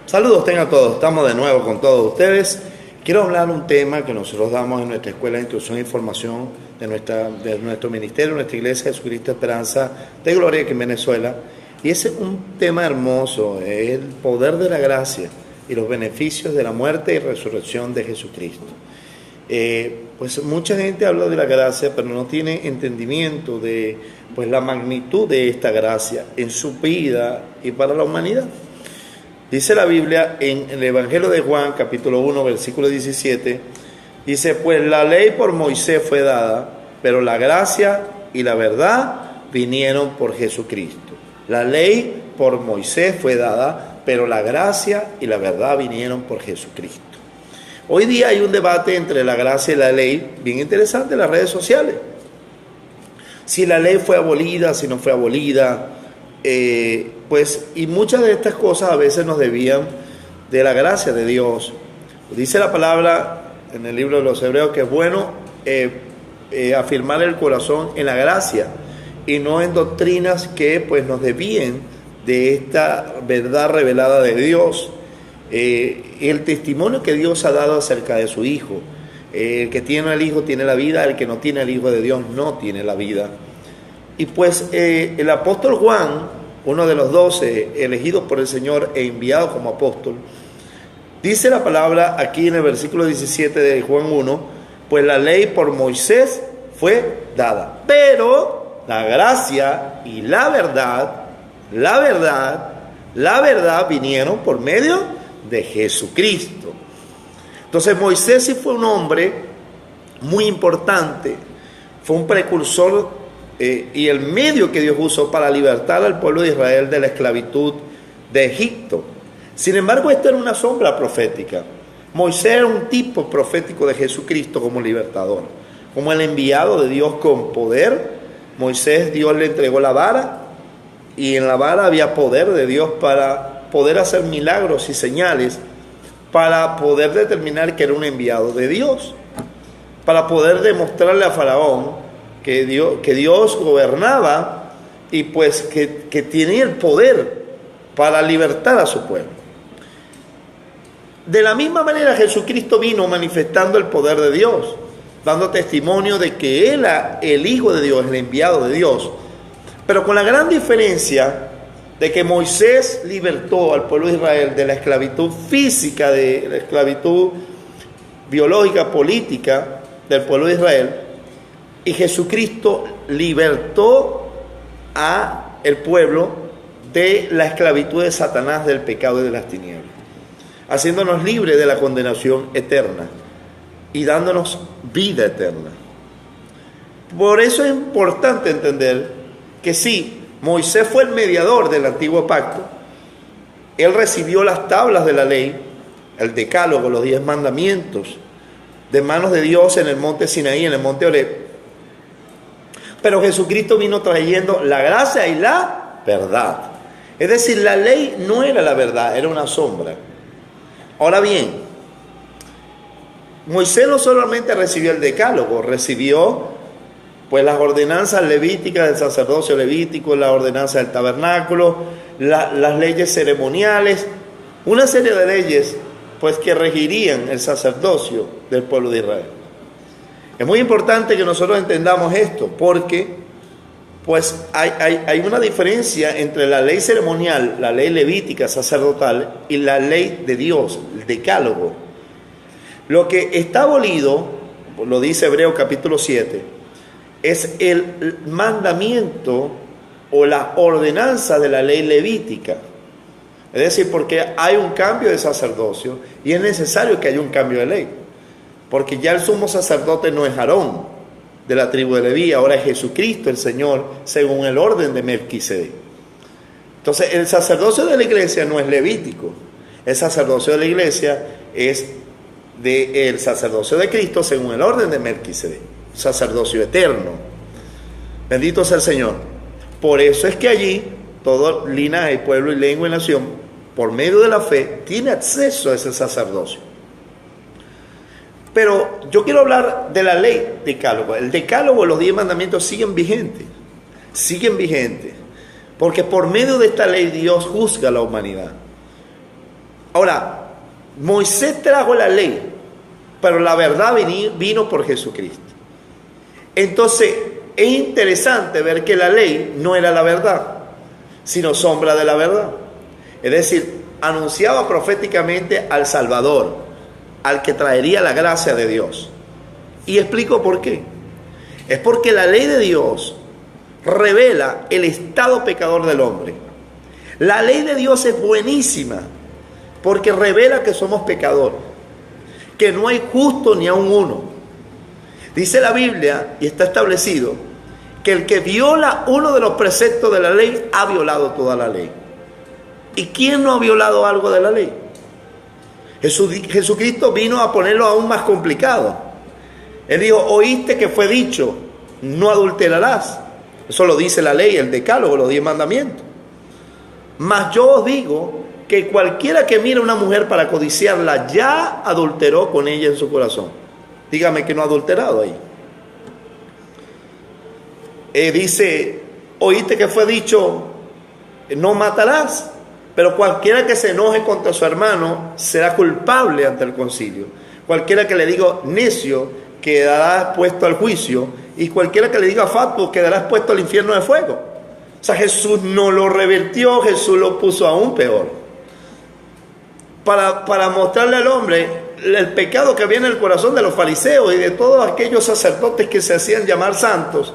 Saludos tengan todos, estamos de nuevo con todos ustedes. Quiero hablar un tema que nosotros damos en nuestra Escuela de Instrucción e Información de nuestro ministerio, nuestra Iglesia Jesucristo Esperanza de Gloria aquí en Venezuela. Y ese es un tema hermoso, es el poder de la gracia y los beneficios de la muerte y resurrección de Jesucristo. Pues mucha gente habla de la gracia, pero no tiene entendimiento de la magnitud de esta gracia en su vida y para la humanidad. Dice la Biblia en el Evangelio de Juan, capítulo 1, versículo 17, dice, pues la ley por Moisés fue dada, pero la gracia y la verdad vinieron por Jesucristo. La ley por Moisés fue dada, pero la gracia y la verdad vinieron por Jesucristo. Hoy día hay un debate entre la gracia y la ley, bien interesante en las redes sociales. Si la ley fue abolida, si no fue abolida, y muchas de estas cosas a veces nos debían de la gracia de Dios. Dice la palabra en el libro de los Hebreos que es bueno afirmar el corazón en la gracia y no en doctrinas que nos desvíen de esta verdad revelada de Dios. El testimonio que Dios ha dado acerca de su Hijo. El que tiene al Hijo tiene la vida, el que no tiene al Hijo de Dios no tiene la vida. Y el apóstol Juan, uno de los 12 elegidos por el Señor e enviado como apóstol, dice la palabra aquí en el versículo 17 de Juan 1, pues la ley por Moisés fue dada, pero la gracia y la verdad vinieron por medio de Jesucristo. Entonces Moisés sí fue un hombre muy importante, fue un precursor y el medio que Dios usó para libertar al pueblo de Israel de la esclavitud de Egipto. Sin embargo, esta era una sombra profética. Moisés era un tipo profético de Jesucristo como libertador, como el enviado de Dios con poder. Moisés, Dios le entregó la vara y en la vara había poder de Dios para poder hacer milagros y señales, para poder determinar que era un enviado de Dios, para poder demostrarle a Faraón que Dios gobernaba y que tenía el poder para libertar a su pueblo. De la misma manera Jesucristo vino manifestando el poder de Dios, dando testimonio de que Él era el Hijo de Dios, el enviado de Dios, pero con la gran diferencia de que Moisés libertó al pueblo de Israel de la esclavitud física, de la esclavitud biológica, política del pueblo de Israel, y Jesucristo libertó a el pueblo de la esclavitud de Satanás, del pecado y de las tinieblas, haciéndonos libres de la condenación eterna y dándonos vida eterna. Por eso es importante entender que sí, Moisés fue el mediador del antiguo pacto. Él recibió las tablas de la ley, el decálogo, los 10 mandamientos, de manos de Dios en el monte Sinaí, en el monte Horeb. Pero Jesucristo vino trayendo la gracia y la verdad. Es decir, la ley no era la verdad, era una sombra. Ahora bien, Moisés no solamente recibió el decálogo, recibió las ordenanzas levíticas del sacerdocio levítico, la ordenanza del tabernáculo, las leyes ceremoniales, una serie de leyes que regirían el sacerdocio del pueblo de Israel. Es muy importante que nosotros entendamos esto, porque hay una diferencia entre la ley ceremonial, la ley levítica sacerdotal y la ley de Dios, el decálogo. Lo que está abolido, lo dice Hebreos capítulo 7, es el mandamiento o la ordenanza de la ley levítica. Es decir, porque hay un cambio de sacerdocio y es necesario que haya un cambio de ley. Porque ya el sumo sacerdote no es Aarón de la tribu de Leví, ahora es Jesucristo el Señor según el orden de Melquisedec. Entonces el sacerdocio de la iglesia no es levítico, el sacerdocio de la iglesia es el sacerdocio de Cristo según el orden de Melquisedec, sacerdocio eterno. Bendito sea el Señor. Por eso es que allí todo linaje, pueblo y lengua y nación, por medio de la fe, tiene acceso a ese sacerdocio. Pero yo quiero hablar de la ley decálogo. El decálogo, los 10 mandamientos siguen vigentes, porque por medio de esta ley Dios juzga a la humanidad. Ahora, Moisés trajo la ley, pero la verdad vino por Jesucristo. Entonces, es interesante ver que la ley no era la verdad, sino sombra de la verdad. Es decir, anunciaba proféticamente al Salvador, al que traería la gracia de Dios. Y explico por qué. Es porque la ley de Dios revela el estado pecador del hombre. La ley de Dios es buenísima porque revela que somos pecadores, que no hay justo ni aun uno. Dice la Biblia, y está establecido, que el que viola uno de los preceptos de la ley ha violado toda la ley. ¿Y quién no ha violado algo de la ley? Jesucristo vino a ponerlo aún más complicado. Él dijo, oíste que fue dicho, no adulterarás. Eso lo dice la ley, el decálogo, los 10 mandamientos. Mas yo os digo que cualquiera que mire a una mujer para codiciarla, ya adulteró con ella en su corazón. Dígame que no ha adulterado ahí. Dice, oíste que fue dicho, no matarás. Pero cualquiera que se enoje contra su hermano será culpable ante el concilio. Cualquiera que le diga necio quedará puesto al juicio, y cualquiera que le diga fatuo quedará expuesto al infierno de fuego. O sea, Jesús no lo revirtió, Jesús lo puso aún peor. Para mostrarle al hombre el pecado que había en el corazón de los fariseos y de todos aquellos sacerdotes que se hacían llamar santos,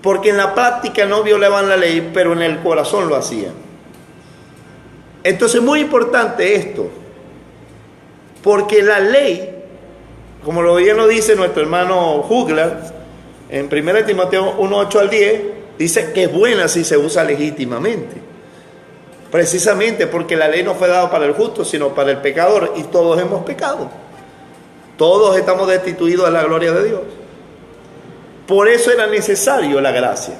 porque en la práctica no violaban la ley, pero en el corazón lo hacían. Entonces, muy importante esto, porque la ley, como bien lo dice nuestro hermano Juglar, en 1 Timoteo 1:8 al 10, dice que es buena si se usa legítimamente. Precisamente porque la ley no fue dada para el justo, sino para el pecador, y todos hemos pecado. Todos estamos destituidos de la gloria de Dios. Por eso era necesario la gracia.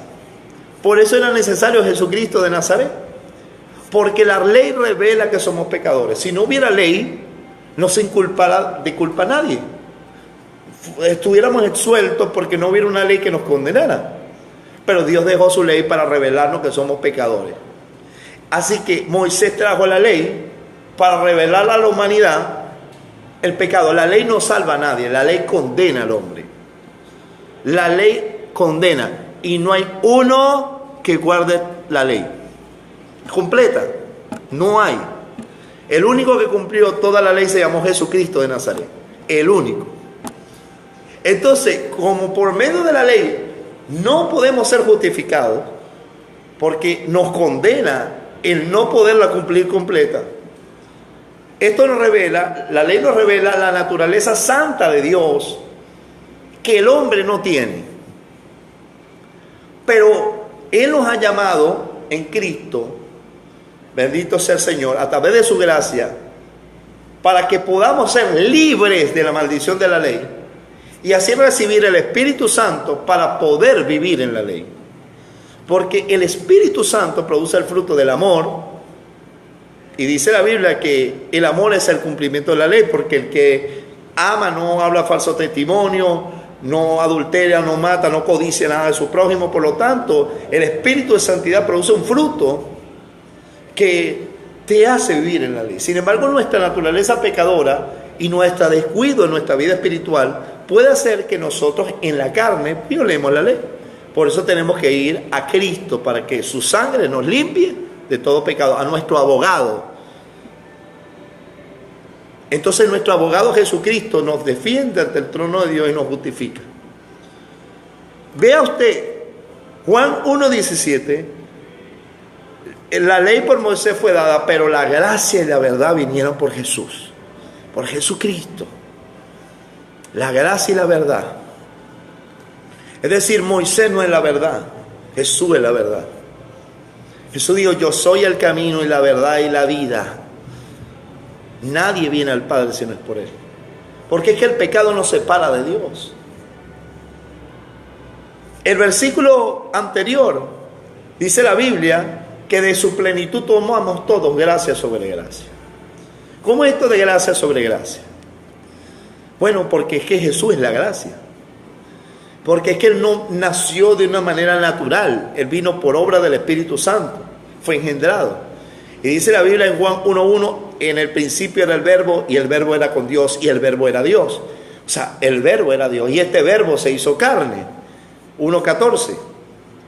Por eso era necesario Jesucristo de Nazaret. Porque la ley revela que somos pecadores. Si no hubiera ley, no se inculpara de culpa a nadie. Estuviéramos exsueltos porque no hubiera una ley que nos condenara. Pero Dios dejó su ley para revelarnos que somos pecadores. Así que Moisés trajo la ley para revelar a la humanidad el pecado. La ley no salva a nadie, la ley condena al hombre. La ley condena. Y no hay uno que guarde la ley completa, no hay. El único que cumplió toda la ley se llamó Jesucristo de Nazaret, el único. Entonces, como por medio de la ley no podemos ser justificados, porque nos condena el no poderla cumplir completa, esto nos revela, la ley nos revela la naturaleza santa de Dios que el hombre no tiene. Pero Él nos ha llamado en Cristo, bendito sea el Señor, a través de su gracia, para que podamos ser libres de la maldición de la ley y así recibir el Espíritu Santo para poder vivir en la ley. Porque el Espíritu Santo produce el fruto del amor, y dice la Biblia que el amor es el cumplimiento de la ley, porque el que ama no habla falso testimonio, no adultera, no mata, no codicia nada de su prójimo. Por lo tanto, el Espíritu de santidad produce un fruto que te hace vivir en la ley. Sin embargo, nuestra naturaleza pecadora y nuestro descuido en nuestra vida espiritual puede hacer que nosotros en la carne violemos la ley. Por eso tenemos que ir a Cristo para que su sangre nos limpie de todo pecado, a nuestro abogado. Entonces nuestro abogado Jesucristo nos defiende ante el trono de Dios y nos justifica. Vea usted, Juan 1:17, la ley por Moisés fue dada, pero la gracia y la verdad vinieron por Jesús, por Jesucristo. La gracia y la verdad. Es decir, Moisés no es la verdad, Jesús es la verdad. Jesús dijo, yo soy el camino y la verdad y la vida. Nadie viene al Padre si no es por Él. Porque es que el pecado nos separa de Dios. El versículo anterior dice la Biblia que de su plenitud tomamos todos gracia sobre gracia. ¿Cómo es esto de gracia sobre gracia? Bueno, porque es que Jesús es la gracia. Porque es que Él no nació de una manera natural. Él vino por obra del Espíritu Santo. Fue engendrado. Y dice la Biblia en Juan 1:1, en el principio era el verbo y el verbo era con Dios y el verbo era Dios. O sea, el verbo era Dios y este verbo se hizo carne. 1:14.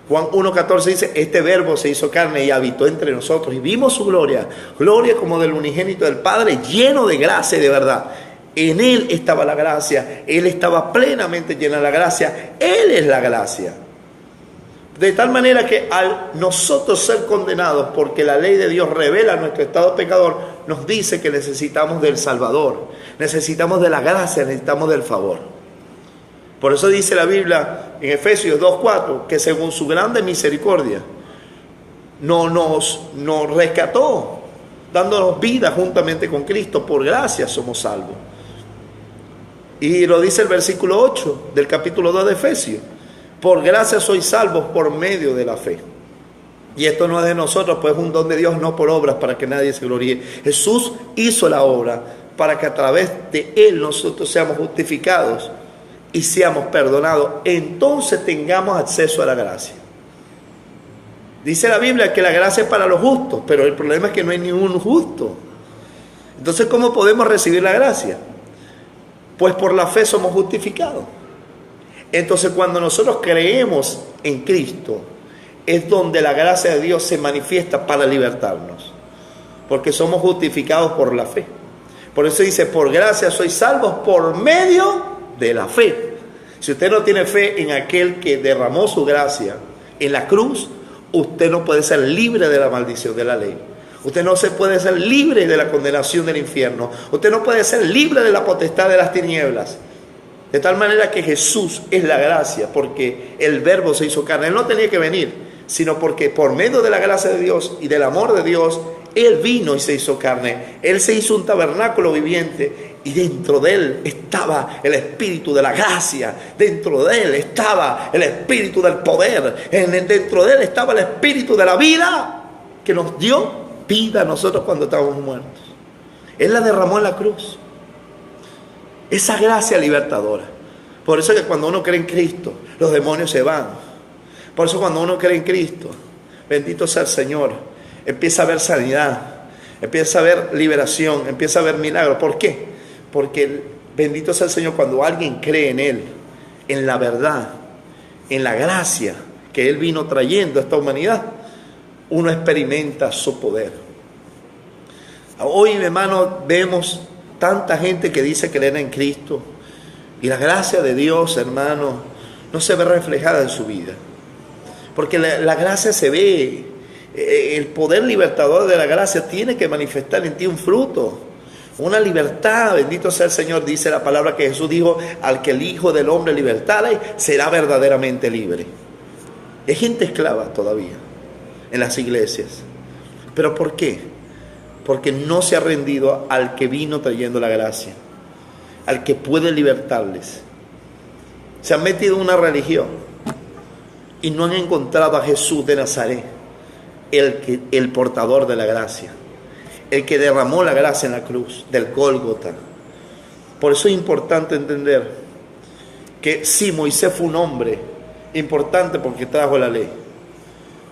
Juan 1:14 dice, este verbo se hizo carne y habitó entre nosotros y vimos su gloria, gloria como del unigénito del Padre, lleno de gracia y de verdad. En Él estaba la gracia, Él estaba plenamente lleno de la gracia, Él es la gracia. De tal manera que al nosotros ser condenados, porque la ley de Dios revela nuestro estado pecador, nos dice que necesitamos del Salvador, necesitamos de la gracia, necesitamos del favor. Por eso dice la Biblia en Efesios 2:4, que según su grande misericordia nos rescató, dándonos vida juntamente con Cristo, por gracia somos salvos. Y lo dice el versículo 8 del capítulo 2 de Efesios. Por gracia sois salvos por medio de la fe. Y esto no es de nosotros, pues es un don de Dios, no por obras, para que nadie se gloríe. Jesús hizo la obra para que a través de Él nosotros seamos justificados y seamos perdonados. Entonces tengamos acceso a la gracia. Dice la Biblia que la gracia es para los justos, pero el problema es que no hay ningún justo. Entonces, ¿cómo podemos recibir la gracia? Pues por la fe somos justificados. Entonces, cuando nosotros creemos en Cristo, es donde la gracia de Dios se manifiesta para libertarnos. Porque somos justificados por la fe. Por eso dice, por gracia sois salvos por medio de la fe. Si usted no tiene fe en aquel que derramó su gracia en la cruz, usted no puede ser libre de la maldición de la ley. Usted no se puede ser libre de la condenación del infierno. Usted no puede ser libre de la potestad de las tinieblas. De tal manera que Jesús es la gracia, porque el verbo se hizo carne. Él no tenía que venir, sino porque por medio de la gracia de Dios y del amor de Dios, Él vino y se hizo carne. Él se hizo un tabernáculo viviente y dentro de Él estaba el espíritu de la gracia. Dentro de Él estaba el espíritu del poder. Dentro de Él estaba el espíritu de la vida que nos dio vida a nosotros cuando estábamos muertos. Él la derramó en la cruz. Esa gracia libertadora. Por eso que cuando uno cree en Cristo, los demonios se van. Por eso cuando uno cree en Cristo, bendito sea el Señor, empieza a haber sanidad, empieza a haber liberación, empieza a haber milagros. ¿Por qué? Porque bendito sea el Señor cuando alguien cree en Él, en la verdad, en la gracia que Él vino trayendo a esta humanidad, uno experimenta su poder. Hoy, hermano, vemos tanta gente que dice creer en Cristo y la gracia de Dios, hermano, no se ve reflejada en su vida. Porque la gracia se ve, el poder libertador de la gracia tiene que manifestar en ti un fruto, una libertad. Bendito sea el Señor, dice la palabra que Jesús dijo, al que el Hijo del Hombre libertare, será verdaderamente libre. Hay gente esclava todavía en las iglesias. ¿Pero por qué? Porque no se ha rendido al que vino trayendo la gracia, al que puede libertarles. Se han metido en una religión y no han encontrado a Jesús de Nazaret, el portador de la gracia, el que derramó la gracia en la cruz del Gólgota. Por eso es importante entender que sí, Moisés fue un hombre importante porque trajo la ley,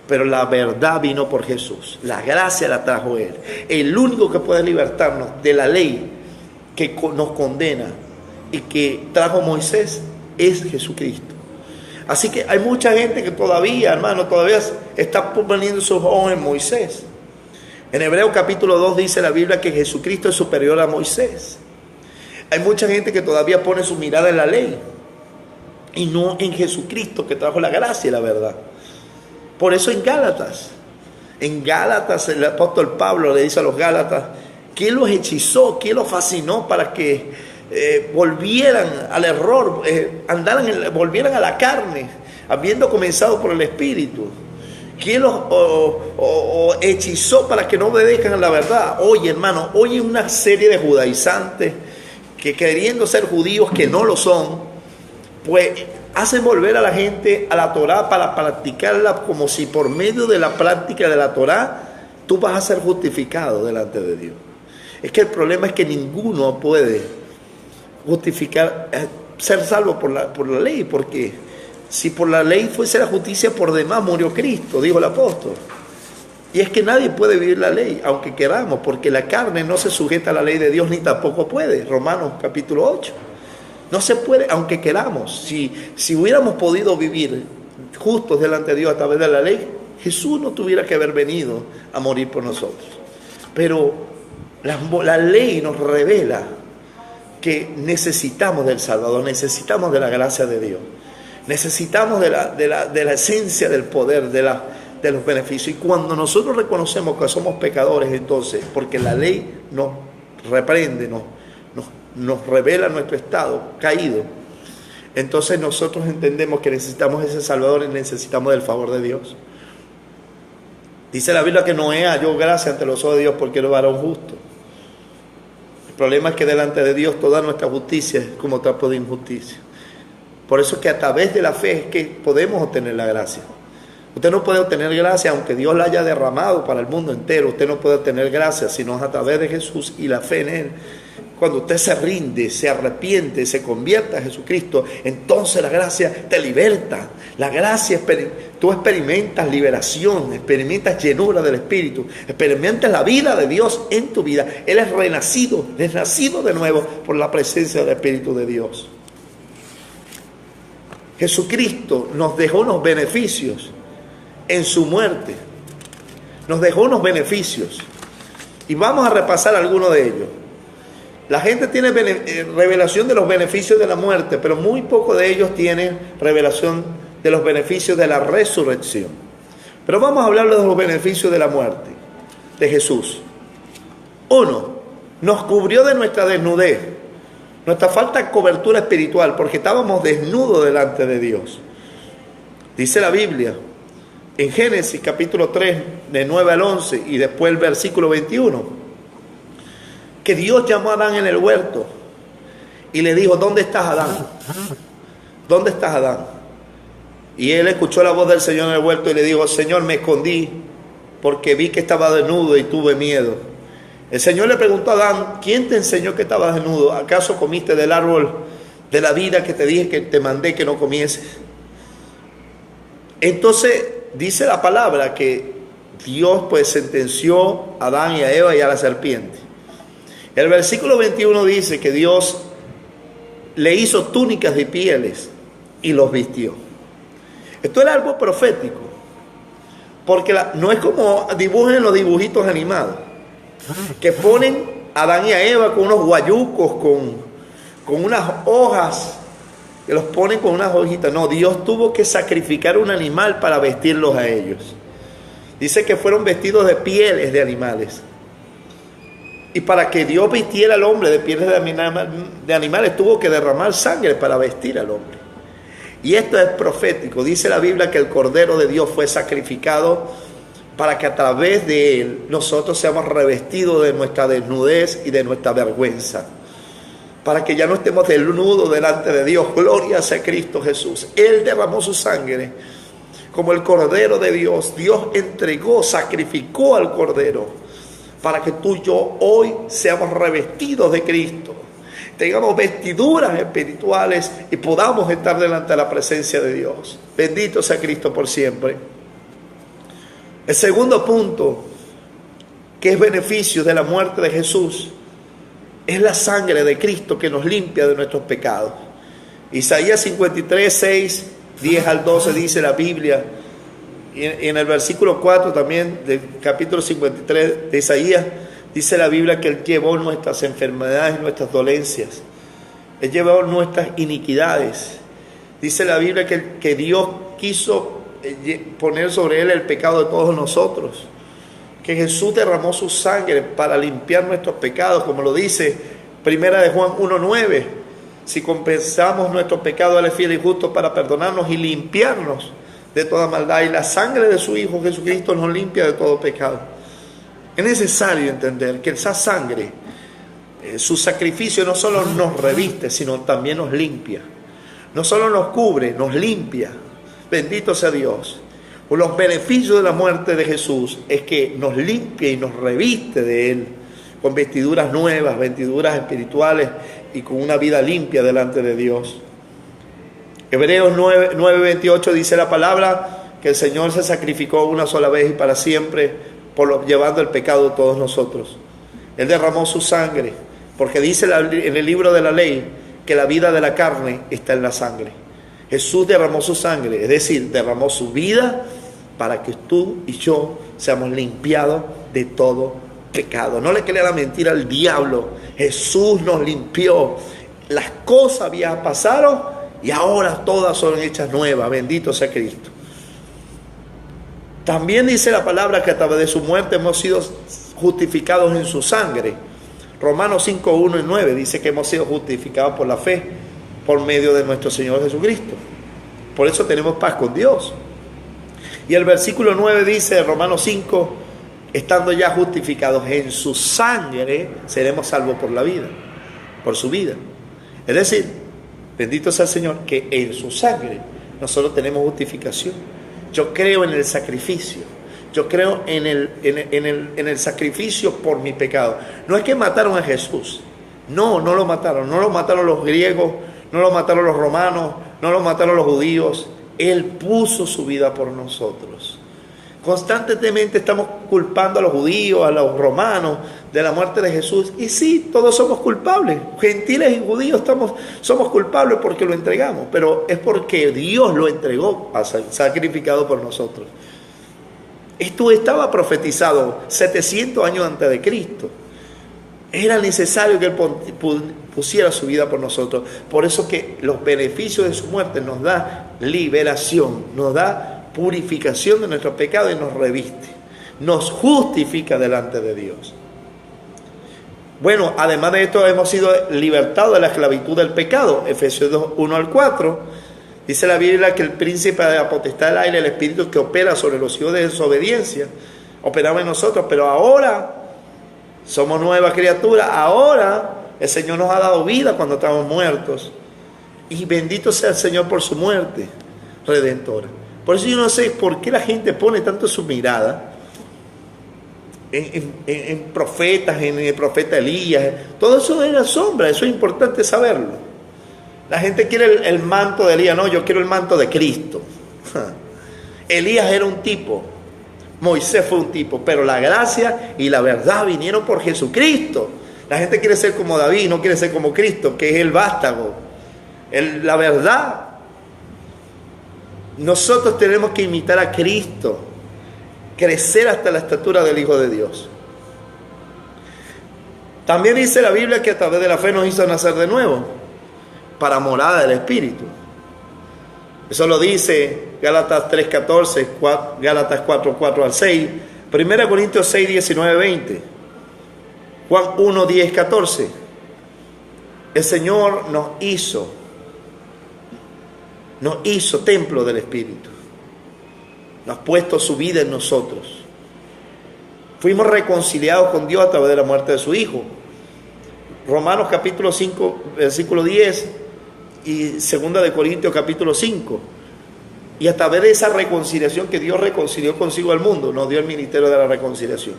pero la verdad vino por Jesús. La gracia la trajo Él. El único que puede libertarnos de la ley que nos condena y que trajo Moisés es Jesucristo. Así que hay mucha gente que todavía, hermano, todavía está poniendo sus ojos en Moisés. En Hebreos capítulo 2 dice la Biblia que Jesucristo es superior a Moisés. Hay mucha gente que todavía pone su mirada en la ley y no en Jesucristo que trajo la gracia y la verdad. Por eso en Gálatas el apóstol Pablo le dice a los Gálatas, ¿quién los hechizó? ¿Quién los fascinó para que volvieran al error, volvieran a la carne, habiendo comenzado por el Espíritu? ¿Quién los hechizó para que no obedezcan a la verdad? Oye, hermano, hoy hay una serie de judaizantes que queriendo ser judíos que no lo son, pues hacen volver a la gente a la Torá para practicarla, como si por medio de la práctica de la Torá tú vas a ser justificado delante de Dios. Es que el problema es que ninguno puede justificar, ser salvo por la ley, porque si por la ley fuese la justicia, por demás murió Cristo, dijo el apóstol. Y es que nadie puede vivir la ley, aunque queramos, porque la carne no se sujeta a la ley de Dios ni tampoco puede. Romanos capítulo 8. No se puede, aunque queramos. Si hubiéramos podido vivir justos delante de Dios a través de la ley, Jesús no tuviera que haber venido a morir por nosotros. Pero la ley nos revela que necesitamos del Salvador, necesitamos de la gracia de Dios, necesitamos de la esencia del poder, de los beneficios. Y cuando nosotros reconocemos que somos pecadores, entonces, porque la ley nos reprende, nos revela nuestro estado caído, entonces nosotros entendemos que necesitamos ese Salvador y necesitamos del favor de Dios. Dice la Biblia que Noé halló gracia ante los ojos de Dios porque era un varón justo. El problema es que delante de Dios toda nuestra justicia es como trapo de injusticia. Por eso es que a través de la fe es que podemos obtener la gracia. Usted no puede obtener gracia aunque Dios la haya derramado para el mundo entero. Usted no puede obtener gracia sino a través de Jesús y la fe en Él. Cuando usted se rinde, se arrepiente, se convierte a Jesucristo, entonces la gracia te liberta. La gracia, tú experimentas liberación, experimentas llenura del Espíritu, experimentas la vida de Dios en tu vida. Él es renacido, es nacido de nuevo por la presencia del Espíritu de Dios. Jesucristo nos dejó unos beneficios en su muerte. Nos dejó unos beneficios. Y vamos a repasar algunos de ellos. La gente tiene revelación de los beneficios de la muerte, pero muy poco de ellos tienen revelación de los beneficios de la resurrección. Pero vamos a hablar de los beneficios de la muerte de Jesús. 1. Nos cubrió de nuestra desnudez, nuestra falta de cobertura espiritual, porque estábamos desnudos delante de Dios. Dice la Biblia en Génesis capítulo 3, de 9 al 11, y después el versículo 21, que Dios llamó a Adán en el huerto y le dijo: ¿dónde estás, Adán? ¿Dónde estás, Adán? Y él escuchó la voz del Señor en el huerto y le dijo: Señor, me escondí porque vi que estaba desnudo y tuve miedo. El Señor le preguntó a Adán: ¿quién te enseñó que estabas desnudo? ¿Acaso comiste del árbol de la vida que te dije, que te mandé que no comieses? Entonces dice la palabra que Dios pues sentenció a Adán y a Eva y a la serpiente. El versículo 21 dice que Dios le hizo túnicas de pieles y los vistió. Esto era algo profético, porque no es como dibujen los dibujitos animados, que ponen a Adán y a Eva con unos guayucos, con unas hojas, que los ponen con unas hojitas. No, Dios tuvo que sacrificar un animal para vestirlos a ellos. Dice que fueron vestidos de pieles de animales. Y para que Dios vistiera al hombre de pieles de animales, tuvo que derramar sangre para vestir al hombre. Y esto es profético. Dice la Biblia que el Cordero de Dios fue sacrificado para que a través de él nosotros seamos revestidos de nuestra desnudez y de nuestra vergüenza. Para que ya no estemos desnudos delante de Dios. Gloria sea Cristo Jesús. Él derramó su sangre como el Cordero de Dios. Dios entregó, sacrificó al Cordero, para que tú y yo hoy seamos revestidos de Cristo, tengamos vestiduras espirituales y podamos estar delante de la presencia de Dios. Bendito sea Cristo por siempre. El segundo punto, que es beneficio de la muerte de Jesús, es la sangre de Cristo que nos limpia de nuestros pecados. Isaías 53, 6, 10 al 12 dice la Biblia. Y en el versículo 4 también del capítulo 53 de Isaías, dice la Biblia que Él llevó nuestras enfermedades, nuestras dolencias. Él llevó nuestras iniquidades. Dice la Biblia que Dios quiso poner sobre Él el pecado de todos nosotros. Que Jesús derramó su sangre para limpiar nuestros pecados, como lo dice Primera de Juan 1:9. Si confesamos nuestros pecados, Él es fiel y justo para perdonarnos y limpiarnos de toda maldad, y la sangre de su Hijo Jesucristo nos limpia de todo pecado. Es necesario entender que esa sangre, su sacrificio no solo nos reviste, sino también nos limpia. No solo nos cubre, nos limpia. Bendito sea Dios. Los beneficios de la muerte de Jesús es que nos limpia y nos reviste de Él con vestiduras nuevas, vestiduras espirituales y con una vida limpia delante de Dios. Hebreos 9:28 dice la palabra que el Señor se sacrificó una sola vez y para siempre llevando el pecado de todos nosotros. Él derramó su sangre, porque dice en el libro de la ley que la vida de la carne está en la sangre. Jesús derramó su sangre, es decir, derramó su vida para que tú y yo seamos limpiados de todo pecado. No le crea la mentira al diablo. Jesús nos limpió. Las cosas viejas pasaron y ahora todas son hechas nuevas. Bendito sea Cristo. También dice la palabra que a través de su muerte hemos sido justificados en su sangre. Romanos 5, 1 y 9 dice que hemos sido justificados por la fe, por medio de nuestro Señor Jesucristo. Por eso tenemos paz con Dios. Y el versículo 9 dice de Romanos 5, estando ya justificados en su sangre, seremos salvos por la vida, por su vida. Es decir, bendito sea el Señor, que en su sangre nosotros tenemos justificación. Yo creo en el sacrificio. Yo creo en el sacrificio por mi pecado. No es que mataron a Jesús. No, no lo mataron. No lo mataron los griegos, no lo mataron los romanos, no lo mataron los judíos. Él puso su vida por nosotros. Constantemente estamos culpando a los judíos, a los romanos de la muerte de Jesús. Y sí, todos somos culpables. Gentiles y judíos somos culpables porque lo entregamos. Pero es porque Dios lo entregó, sacrificado por nosotros. Esto estaba profetizado 700 años antes de Cristo. Era necesario que Él pusiera su vida por nosotros. Por eso que los beneficios de su muerte nos da liberación, nos da purificación de nuestros pecados y nos reviste. Nos justifica delante de Dios. Bueno, además de esto hemos sido libertados de la esclavitud del pecado. Efesios 2, 1 al 4. Dice la Biblia que el príncipe de la potestad del aire, el espíritu que opera sobre los hijos de desobediencia, operaba en nosotros, pero ahora somos nueva criatura. Ahora el Señor nos ha dado vida cuando estamos muertos. Y bendito sea el Señor por su muerte redentora. Por eso yo no sé por qué la gente pone tanto su mirada en profetas, en el profeta Elías. Todo eso es la sombra, eso es importante saberlo. La gente quiere el manto de Elías. No, yo quiero el manto de Cristo. Elías era un tipo, Moisés fue un tipo, pero la gracia y la verdad vinieron por Jesucristo. La gente quiere ser como David, no quiere ser como Cristo, que es el vástago. La verdad. Nosotros tenemos que imitar a Cristo, crecer hasta la estatura del Hijo de Dios. También dice la Biblia que a través de la fe nos hizo nacer de nuevo, para morada del Espíritu. Eso lo dice Gálatas 3:14, Gálatas 4:4 al 6, 1 Corintios 6:19, 20, Juan 1:10-14. El Señor nos hizo templo del Espíritu. Nos ha puesto su vida en nosotros. Fuimos reconciliados con Dios a través de la muerte de su Hijo. Romanos capítulo 5, versículo 10 y 2 de Corintios capítulo 5. Y a través de esa reconciliación que Dios reconcilió consigo al mundo, nos dio el ministerio de la reconciliación.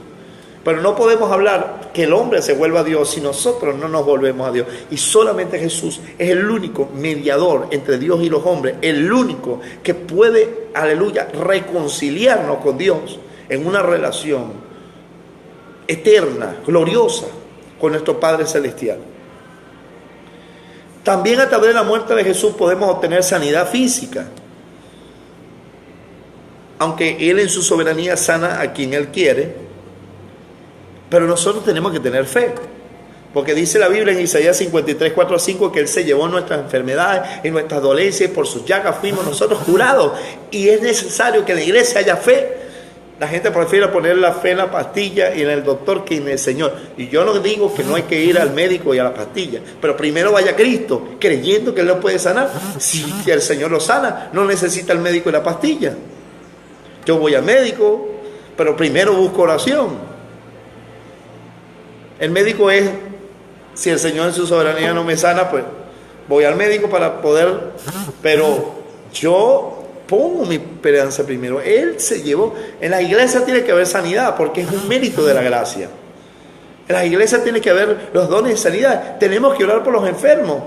Pero no podemos hablar que el hombre se vuelva a Dios si nosotros no nos volvemos a Dios. Y solamente Jesús es el único mediador entre Dios y los hombres, el único que puede, aleluya, reconciliarnos con Dios en una relación eterna, gloriosa, con nuestro Padre Celestial. También a través de la muerte de Jesús podemos obtener sanidad física. Aunque Él en su soberanía sana a quien Él quiere, pero nosotros tenemos que tener fe. Porque dice la Biblia en Isaías 53, 4 a 5 que Él se llevó nuestras enfermedades y nuestras dolencias y por sus llagas fuimos nosotros curados. Y es necesario que en la iglesia haya fe. La gente prefiere poner la fe en la pastilla y en el doctor que en el Señor. Y yo no digo que no hay que ir al médico y a la pastilla, pero primero vaya a Cristo, creyendo que Él lo puede sanar. Si el Señor lo sana, no necesita el médico y la pastilla. Yo voy al médico, pero primero busco oración. El médico es, si el Señor en su soberanía no me sana, pues voy al médico para poder, pero yo pongo mi esperanza primero. Él se llevó. En la iglesia tiene que haber sanidad porque es un mérito de la gracia. En la iglesia tiene que haber los dones de sanidad. Tenemos que orar por los enfermos.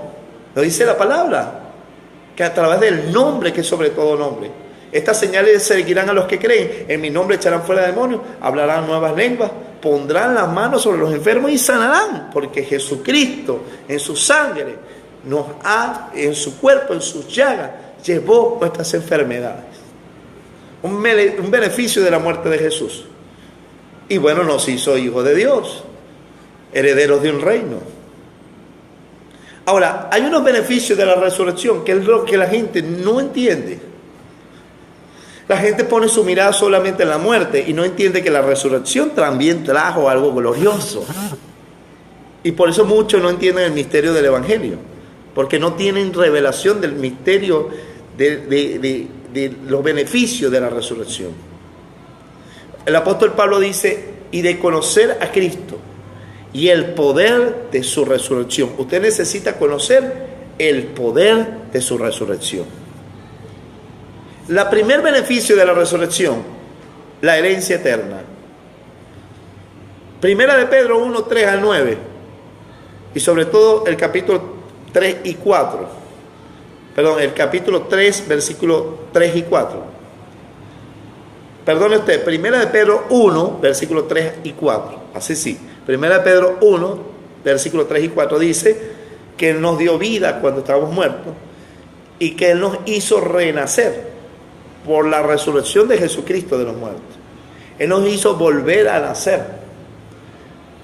Lo dice la palabra. Que a través del nombre que es sobre todo nombre. Estas señales seguirán a los que creen. En mi nombre echarán fuera demonios, hablarán nuevas lenguas, pondrán las manos sobre los enfermos y sanarán. Porque Jesucristo en su sangre en su cuerpo, en sus llagas, llevó nuestras enfermedades. Un beneficio de la muerte de Jesús. Y bueno, nos hizo hijos de Dios, herederos de un reino. Ahora, hay unos beneficios de la resurrección que es lo que la gente no entiende. La gente pone su mirada solamente en la muerte y no entiende que la resurrección también trajo algo glorioso. Y por eso muchos no entienden el misterio del Evangelio, porque no tienen revelación del misterio de los beneficios de la resurrección. El apóstol Pablo dice, y de conocer a Cristo y el poder de su resurrección. Usted necesita conocer el poder de su resurrección. El primer beneficio de la resurrección, la herencia eterna. Primera de Pedro 1, 3 al 9. Y sobre todo el capítulo 3 y 4. Perdón, el capítulo 3, versículos 3 y 4. Perdone usted, Primera de Pedro 1, versículos 3 y 4. Así sí. Primera de Pedro 1, versículos 3 y 4 dice que Él nos dio vida cuando estábamos muertos y que Él nos hizo renacer por la resurrección de Jesucristo de los muertos. Él nos hizo volver a nacer,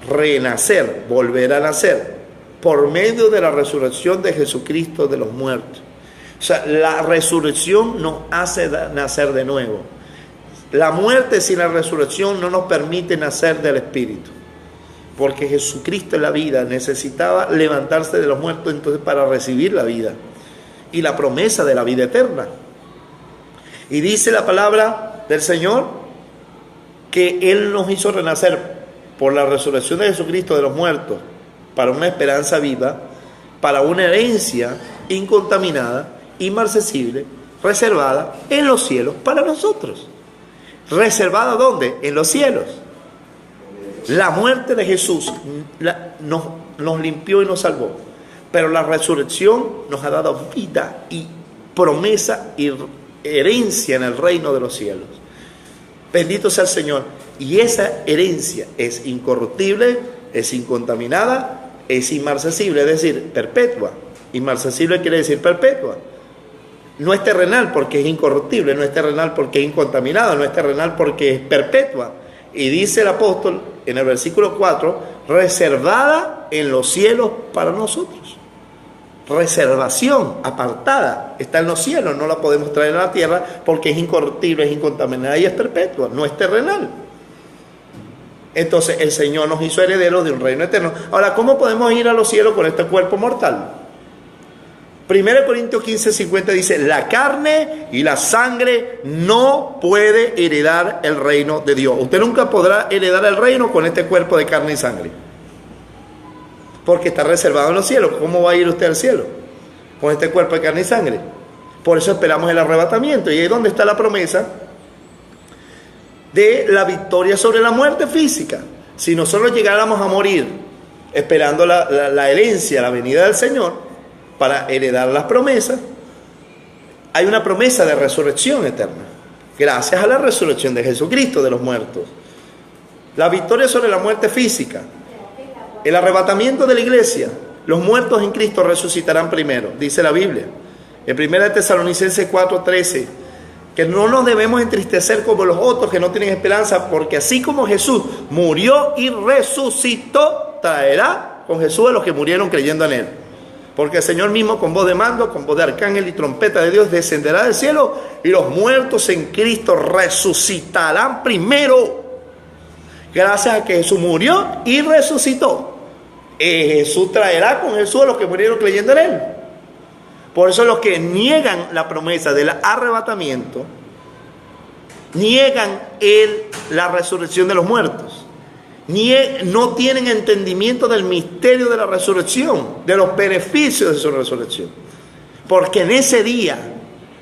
renacer, volver a nacer, por medio de la resurrección de Jesucristo de los muertos. O sea, la resurrección nos hace nacer de nuevo. La muerte sin la resurrección no nos permite nacer del Espíritu, porque Jesucristo en la vida necesitaba levantarse de los muertos entonces para recibir la vida y la promesa de la vida eterna. Y dice la palabra del Señor que Él nos hizo renacer por la resurrección de Jesucristo de los muertos para una esperanza viva, para una herencia incontaminada, inmarcesible, reservada en los cielos para nosotros. ¿Reservada dónde? En los cielos. La muerte de Jesús nos limpió y nos salvó, pero la resurrección nos ha dado vida y promesa y herencia en el reino de los cielos. Bendito sea el Señor. Y esa herencia es incorruptible, es incontaminada, es inmarcesible, es decir, perpetua. Inmarcesible quiere decir perpetua. No es terrenal porque es incorruptible, no es terrenal porque es incontaminada, no es terrenal porque es perpetua. Y dice el apóstol en el versículo 4, reservada en los cielos para nosotros. Reservación, apartada, está en los cielos, no la podemos traer a la tierra porque es incorruptible, es incontaminada y es perpetua, no es terrenal. Entonces el Señor nos hizo herederos de un reino eterno. Ahora, ¿cómo podemos ir a los cielos con este cuerpo mortal? 1 Corintios 15, 50 dice, la carne y la sangre no puede heredar el reino de Dios. Usted nunca podrá heredar el reino con este cuerpo de carne y sangre, porque está reservado en los cielos. ¿Cómo va a ir usted al cielo con este cuerpo de carne y sangre? Por eso esperamos el arrebatamiento. Y ahí es donde está la promesa de la victoria sobre la muerte física. Si nosotros llegáramos a morir esperando la herencia, la venida del Señor, para heredar las promesas, hay una promesa de resurrección eterna, gracias a la resurrección de Jesucristo de los muertos. La victoria sobre la muerte física, el arrebatamiento de la iglesia, los muertos en Cristo resucitarán primero, dice la Biblia. En 1 Tesalonicenses 4:13, que no nos debemos entristecer como los otros que no tienen esperanza, porque así como Jesús murió y resucitó, traerá con Jesús a los que murieron creyendo en Él. Porque el Señor mismo, con voz de mando, con voz de arcángel y trompeta de Dios, descenderá del cielo, y los muertos en Cristo resucitarán primero. Gracias a que Jesús murió y resucitó. Jesús traerá con Jesús a los que murieron creyendo en Él. Por eso los que niegan la promesa del arrebatamiento, niegan la resurrección de los muertos. No tienen entendimiento del misterio de la resurrección, de los beneficios de su resurrección. Porque en ese día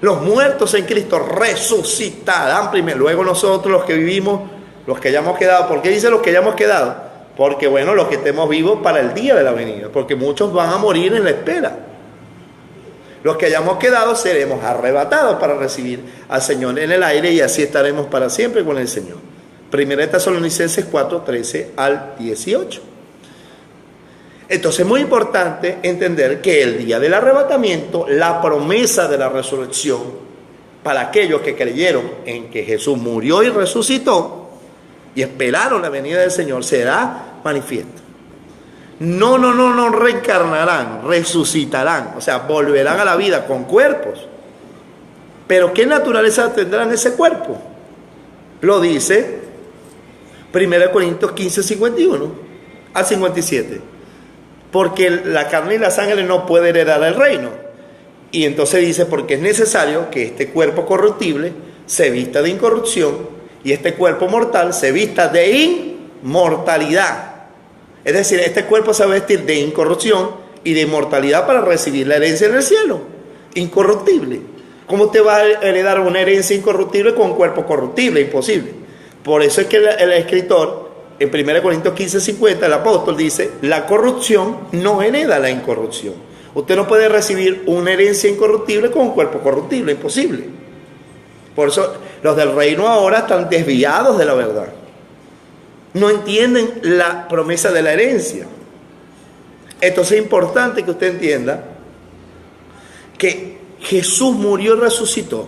los muertos en Cristo resucitarán primero. Luego nosotros los que vivimos, los que hayamos quedado. ¿Por qué dice los que hayamos quedado? Porque bueno, los que estemos vivos para el día de la venida. Porque muchos van a morir en la espera. Los que hayamos quedado seremos arrebatados para recibir al Señor en el aire y así estaremos para siempre con el Señor. Primera de Tesalonicenses 4, 13 al 18. Entonces es muy importante entender que el día del arrebatamiento, la promesa de la resurrección, para aquellos que creyeron en que Jesús murió y resucitó y esperaron la venida del Señor, será manifiesta. No reencarnarán, resucitarán, o sea, volverán a la vida con cuerpos. Pero ¿qué naturaleza tendrán ese cuerpo? Lo dice 1 Corintios 15, 51 al 57. Porque la carne y la sangre no pueden heredar el reino. Y entonces dice, porque es necesario que este cuerpo corruptible se vista de incorrupción y este cuerpo mortal se vista de inmortalidad. Es decir, este cuerpo se va a vestir de incorrupción y de inmortalidad para recibir la herencia en el cielo. Incorruptible. ¿Cómo usted va a heredar una herencia incorruptible con un cuerpo corruptible? Imposible. Por eso es que el escritor, en 1 Corintios 15, 50, el apóstol dice, la corrupción no hereda la incorrupción. Usted no puede recibir una herencia incorruptible con un cuerpo corruptible, imposible. Por eso los del reino ahora están desviados de la verdad. No entienden la promesa de la herencia. Entonces es importante que usted entienda que Jesús murió y resucitó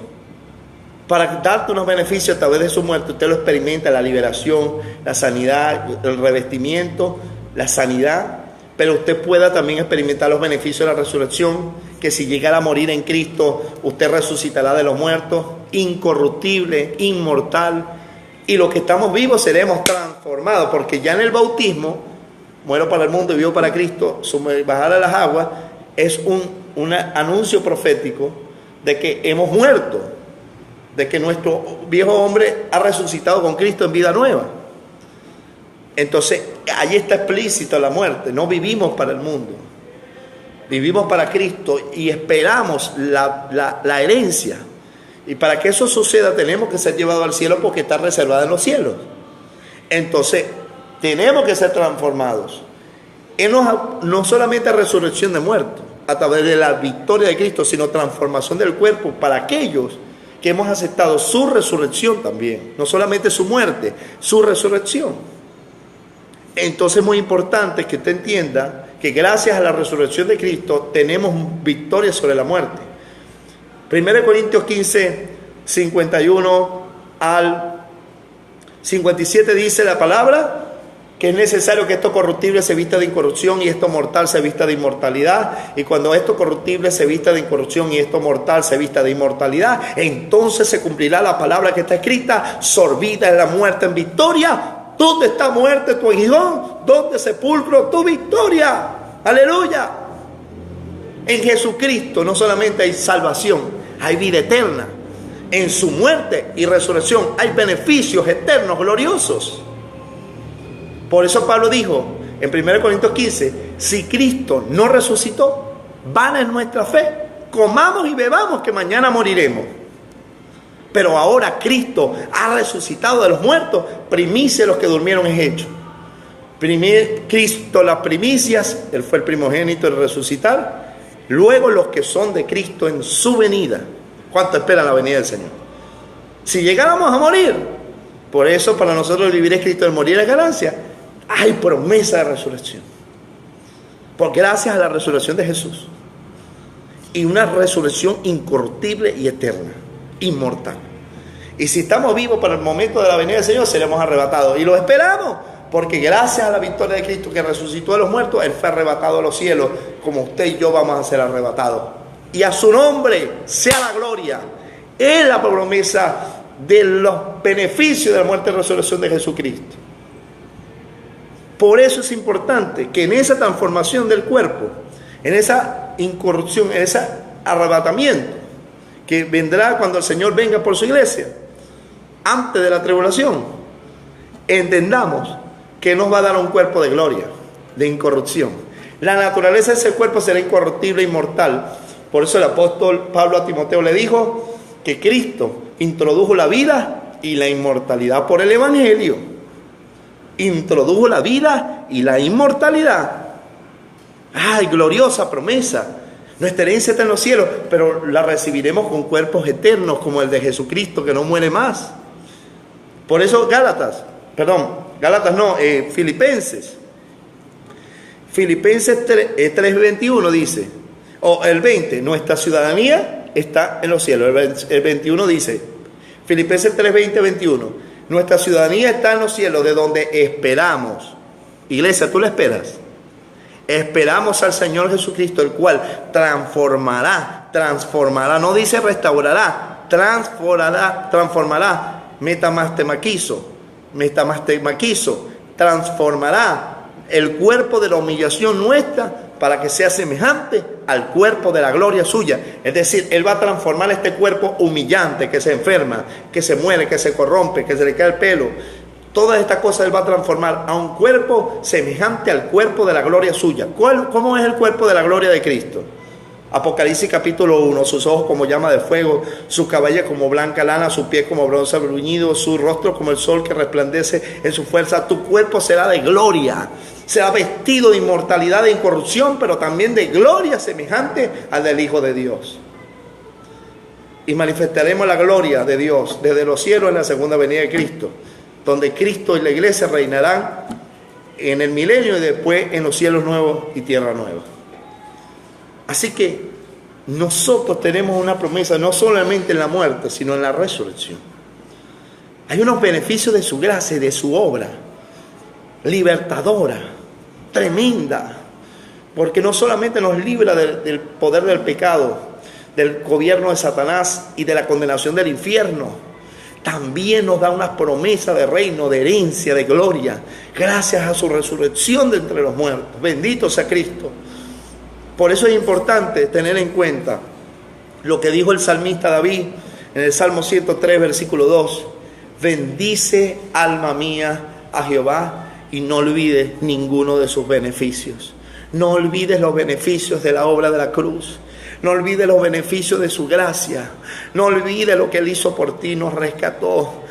para darte unos beneficios a través de su muerte. Usted lo experimenta, la liberación, la sanidad, el revestimiento, la sanidad. Pero usted pueda también experimentar los beneficios de la resurrección, que si llegara a morir en Cristo, usted resucitará de los muertos, incorruptible, inmortal. Y los que estamos vivos seremos transformados, porque ya en el bautismo, muero para el mundo y vivo para Cristo, bajar a las aguas, es un anuncio profético de que hemos muerto, de que nuestro viejo hombre ha resucitado con Cristo en vida nueva. Entonces, ahí está explícita la muerte. No vivimos para el mundo, vivimos para Cristo y esperamos la herencia. Y para que eso suceda tenemos que ser llevados al cielo, porque está reservada en los cielos. Entonces tenemos que ser transformados no solamente resurrección de muertos a través de la victoria de Cristo, sino transformación del cuerpo para aquellos que hemos aceptado su resurrección también. No solamente su muerte, su resurrección. Entonces es muy importante que usted entienda que gracias a la resurrección de Cristo tenemos victoria sobre la muerte. 1 Corintios 15, 51 al 57 dice la palabra que es necesario que esto corruptible se vista de incorrupción y esto mortal se vista de inmortalidad. Y cuando esto corruptible se vista de incorrupción y esto mortal se vista de inmortalidad, entonces se cumplirá la palabra que está escrita: sorbida es la muerte en victoria. ¿Dónde está muerte tu aguijón? ¿Dónde sepulcro tu victoria? Aleluya. En Jesucristo no solamente hay salvación, hay vida eterna. En su muerte y resurrección hay beneficios eternos, gloriosos. Por eso Pablo dijo en 1 Corintios 15, si Cristo no resucitó, vana es nuestra fe. Comamos y bebamos que mañana moriremos. Pero ahora Cristo ha resucitado de los muertos, primicia de los que durmieron es hecho. Cristo las primicias, Él fue el primogénito en resucitar. Luego los que son de Cristo en su venida. ¿Cuánto espera la venida del Señor? Si llegáramos a morir, por eso para nosotros el vivir es Cristo, el morir es ganancia. Hay promesa de resurrección. Por gracias a la resurrección de Jesús. Y una resurrección incorruptible y eterna, inmortal. Y si estamos vivos para el momento de la venida del Señor, seremos arrebatados. Y lo esperamos, porque gracias a la victoria de Cristo que resucitó de los muertos, Él fue arrebatado a los cielos, como usted y yo vamos a ser arrebatados. Y a su nombre sea la gloria. Es la promesa de los beneficios de la muerte y resurrección de Jesucristo. Por eso es importante que en esa transformación del cuerpo, en esa incorrupción, en ese arrebatamiento que vendrá cuando el Señor venga por su iglesia, antes de la tribulación, entendamos que nos va a dar un cuerpo de gloria, de incorrupción. La naturaleza de ese cuerpo será incorruptible, inmortal. Por eso el apóstol Pablo a Timoteo le dijo que Cristo introdujo la vida y la inmortalidad por el Evangelio. Introdujo la vida y la inmortalidad. ¡Ay, gloriosa promesa! Nuestra herencia está en los cielos, pero la recibiremos con cuerpos eternos como el de Jesucristo, que no muere más. Por eso Filipenses. Filipenses 3:21 dice, o el 20, nuestra ciudadanía está en los cielos. El 21 dice, Filipenses 3:21, nuestra ciudadanía está en los cielos, de donde esperamos. Iglesia, ¿tú la esperas? Esperamos al Señor Jesucristo, el cual transformará, no dice restaurará, transformará, metamastequizo, transformará el cuerpo de la humillación nuestra para que sea semejante al cuerpo de la gloria suya. Es decir, Él va a transformar este cuerpo humillante, que se enferma, que se muere, que se corrompe, que se le cae el pelo. Todas estas cosas Él va a transformar a un cuerpo semejante al cuerpo de la gloria suya. ¿Cómo es el cuerpo de la gloria de Cristo? Apocalipsis capítulo 1, sus ojos como llama de fuego, su cabella como blanca lana, sus pies como bronce bruñido, su rostro como el sol que resplandece en su fuerza. Tu cuerpo será de gloria, será vestido de inmortalidad, de incorrupción, pero también de gloria semejante al del Hijo de Dios. Y manifestaremos la gloria de Dios desde los cielos en la segunda venida de Cristo, donde Cristo y la iglesia reinarán en el milenio y después en los cielos nuevos y tierra nueva. Así que nosotros tenemos una promesa no solamente en la muerte, sino en la resurrección. Hay unos beneficios de su gracia y de su obra, libertadora, tremenda, porque no solamente nos libra del poder del pecado, del gobierno de Satanás y de la condenación del infierno, también nos da una promesa de reino, de herencia, de gloria, gracias a su resurrección de entre los muertos. Bendito sea Cristo. Por eso es importante tener en cuenta lo que dijo el salmista David en el Salmo 103, versículo 2. Bendice, alma mía, a Jehová y no olvides ninguno de sus beneficios. No olvides los beneficios de la obra de la cruz. No olvides los beneficios de su gracia. No olvides lo que Él hizo por ti. Nos rescató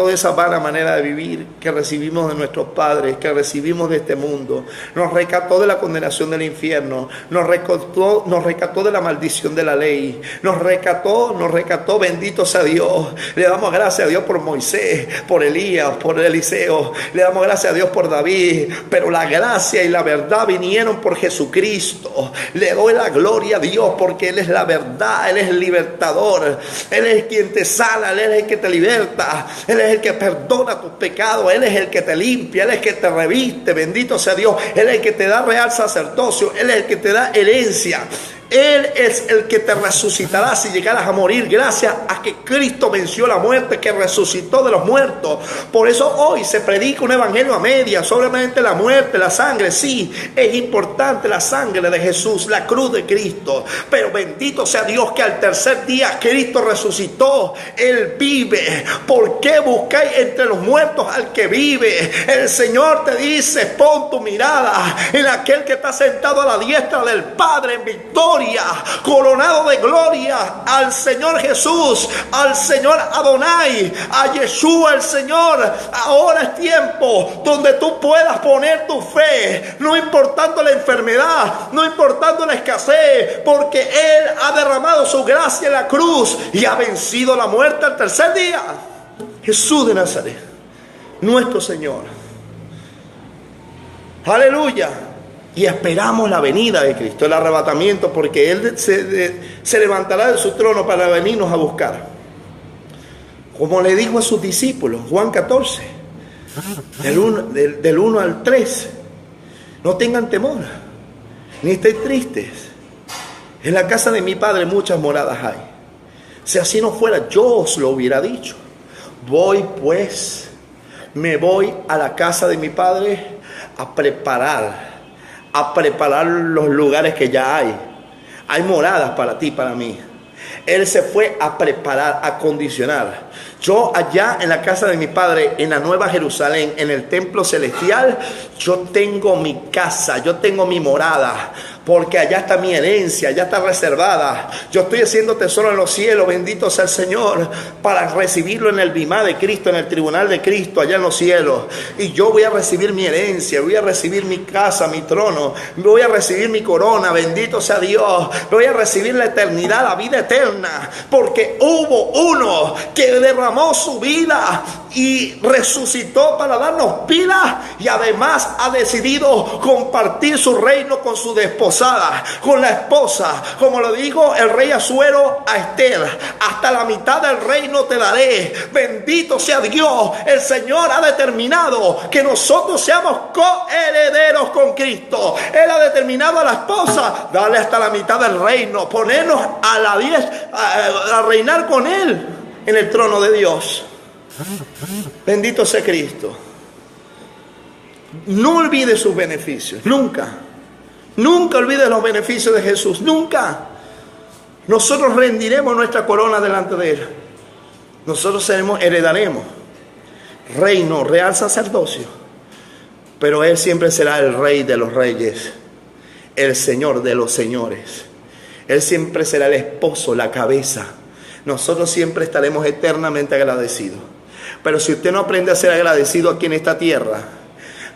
de esa vana manera de vivir que recibimos de nuestros padres, que recibimos de este mundo. Nos rescató de la condenación del infierno. Nos rescató de la maldición de la ley. Nos rescató, bendito sea Dios. Le damos gracias a Dios por Moisés, por Elías, por Eliseo. Le damos gracias a Dios por David. Pero la gracia y la verdad vinieron por Jesucristo. Le doy la gloria a Dios porque Él es la verdad, Él es el libertador. Él es quien te sana, Él es el que te liberta. Él es el que perdona tus pecados. Él es el que te limpia. Él es el que te reviste. Bendito sea Dios. Él es el que te da real sacerdocio. Él es el que te da herencia. Él es el que te resucitará si llegaras a morir, gracias a que Cristo venció la muerte, que resucitó de los muertos. Por eso hoy se predica un evangelio a medias, solamente la muerte, la sangre. Sí, es importante la sangre de Jesús, la cruz de Cristo, pero bendito sea Dios que al tercer día Cristo resucitó. Él vive. ¿Por qué buscáis entre los muertos al que vive? El Señor te dice: pon tu mirada en aquel que está sentado a la diestra del Padre en victoria, coronado de gloria, al Señor Jesús, al Señor Adonai, a Yeshua el Señor. Ahora es tiempo donde tú puedas poner tu fe, no importando la enfermedad, no importando la escasez, porque Él ha derramado su gracia en la cruz y ha vencido la muerte al tercer día. Jesús de Nazaret, nuestro Señor. Aleluya. Y esperamos la venida de Cristo, el arrebatamiento, porque Él se levantará de su trono para venirnos a buscar. Como le dijo a sus discípulos, Juan 14, del 1 al 3, no tengan temor, ni estén tristes. En la casa de mi Padre muchas moradas hay. Si así no fuera, yo os lo hubiera dicho. Voy pues, me voy a la casa de mi Padre a preparar los lugares que ya hay. Hay moradas para ti, para mí. Él se fue a preparar, a acondicionar. Yo allá en la casa de mi Padre, en la Nueva Jerusalén, en el templo celestial, yo tengo mi casa, yo tengo mi morada. porque allá está mi herencia, allá está reservada. Yo estoy haciendo tesoro en los cielos, bendito sea el Señor, para recibirlo en el bimá de Cristo, en el tribunal de Cristo, allá en los cielos. Y yo voy a recibir mi herencia, voy a recibir mi casa, mi trono, voy a recibir mi corona, bendito sea Dios. Voy a recibir la eternidad, la vida eterna, porque hubo uno que derramó su vida y resucitó para darnos vida, y además ha decidido compartir su reino con su desposada, con la esposa, como lo dijo el rey Asuero a Esther: hasta la mitad del reino te daré. Bendito sea Dios. El Señor ha determinado que nosotros seamos coherederos con Cristo. Él ha determinado a la esposa darle hasta la mitad del reino, ponernos a reinar con Él en el trono de Dios. Bendito sea Cristo. No olvides sus beneficios, nunca. Nunca olvides los beneficios de Jesús, nunca. Nosotros rendiremos nuestra corona delante de Él. Nosotros heredaremos reino, real sacerdocio. Pero Él siempre será el Rey de los reyes, el Señor de los señores. Él siempre será el esposo, la cabeza. Nosotros siempre estaremos eternamente agradecidos. Pero si usted no aprende a ser agradecido aquí en esta tierra,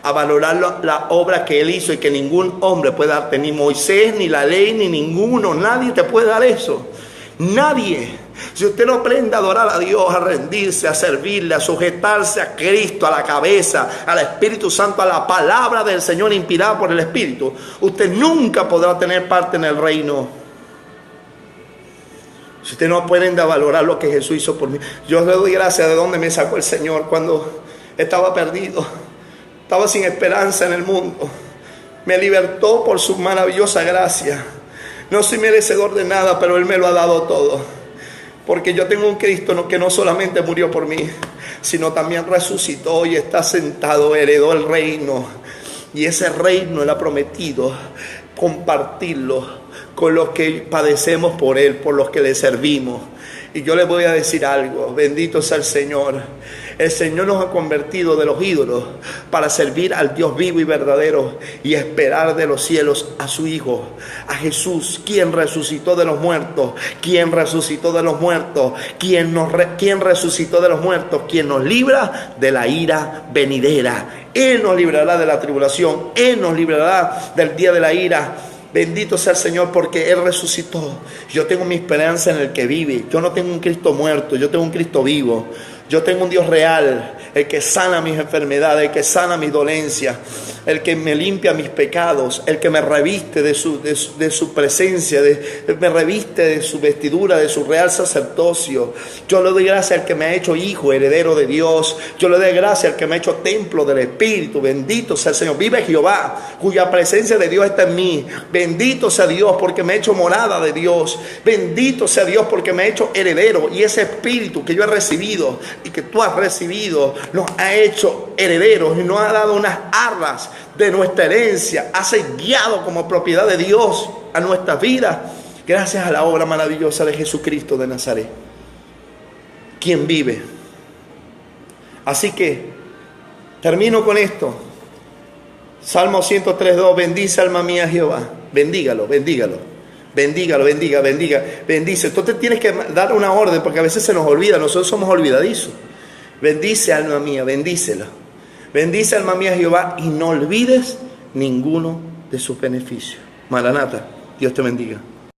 a valorar la obra que Él hizo y que ningún hombre puede darte, ni Moisés, ni la ley, ni ninguno, nadie te puede dar eso. Nadie. Si usted no aprende a adorar a Dios, a rendirse, a servirle, a sujetarse a Cristo, a la cabeza, al Espíritu Santo, a la palabra del Señor inspirada por el Espíritu, usted nunca podrá tener parte en el reino. Si usted no aprende a valorar lo que Jesús hizo por mí. Yo le doy gracias de donde me sacó el Señor cuando estaba perdido, estaba sin esperanza en el mundo. Me libertó por su maravillosa gracia. No soy merecedor de nada, pero Él me lo ha dado todo. Porque yo tengo un Cristo que no solamente murió por mí, sino también resucitó y está sentado, heredó el reino. Y ese reino Él ha prometido compartirlo con los que padecemos por Él, por los que le servimos. Y yo les voy a decir algo: bendito sea el Señor. El Señor nos ha convertido de los ídolos para servir al Dios vivo y verdadero y esperar de los cielos a su Hijo, a Jesús, quien resucitó de los muertos, quien resucitó de los muertos, quien resucitó de los muertos, quien nos libra de la ira venidera. Él nos librará de la tribulación, Él nos librará del día de la ira. Bendito sea el Señor, porque Él resucitó. Yo tengo mi esperanza en el que vive. Yo no tengo un Cristo muerto, yo tengo un Cristo vivo. Yo tengo un Dios real, el que sana mis enfermedades, el que sana mis dolencias, el que me limpia mis pecados, el que me reviste de su presencia, me reviste de su vestidura, de su real sacerdocio. Yo le doy gracias al que me ha hecho hijo, heredero de Dios. Yo le doy gracias al que me ha hecho templo del Espíritu. Bendito sea el Señor. Vive Jehová, cuya presencia de Dios está en mí. Bendito sea Dios, porque me ha hecho morada de Dios. Bendito sea Dios, porque me ha hecho heredero. Y ese Espíritu que yo he recibido y que tú has recibido, nos ha hecho herederos y nos ha dado unas arras de nuestra herencia, ha sellado como propiedad de Dios a nuestras vidas, gracias a la obra maravillosa de Jesucristo de Nazaret, quien vive. Así que termino con esto. Salmo 103:2: bendice alma mía Jehová. Bendígalo, bendígalo. Bendígalo, bendice. Tú te tienes que dar una orden, porque a veces se nos olvida, nosotros somos olvidadizos. Bendice alma mía, bendícela. Bendice alma mía Jehová, y no olvides ninguno de sus beneficios. Maranata, Dios te bendiga.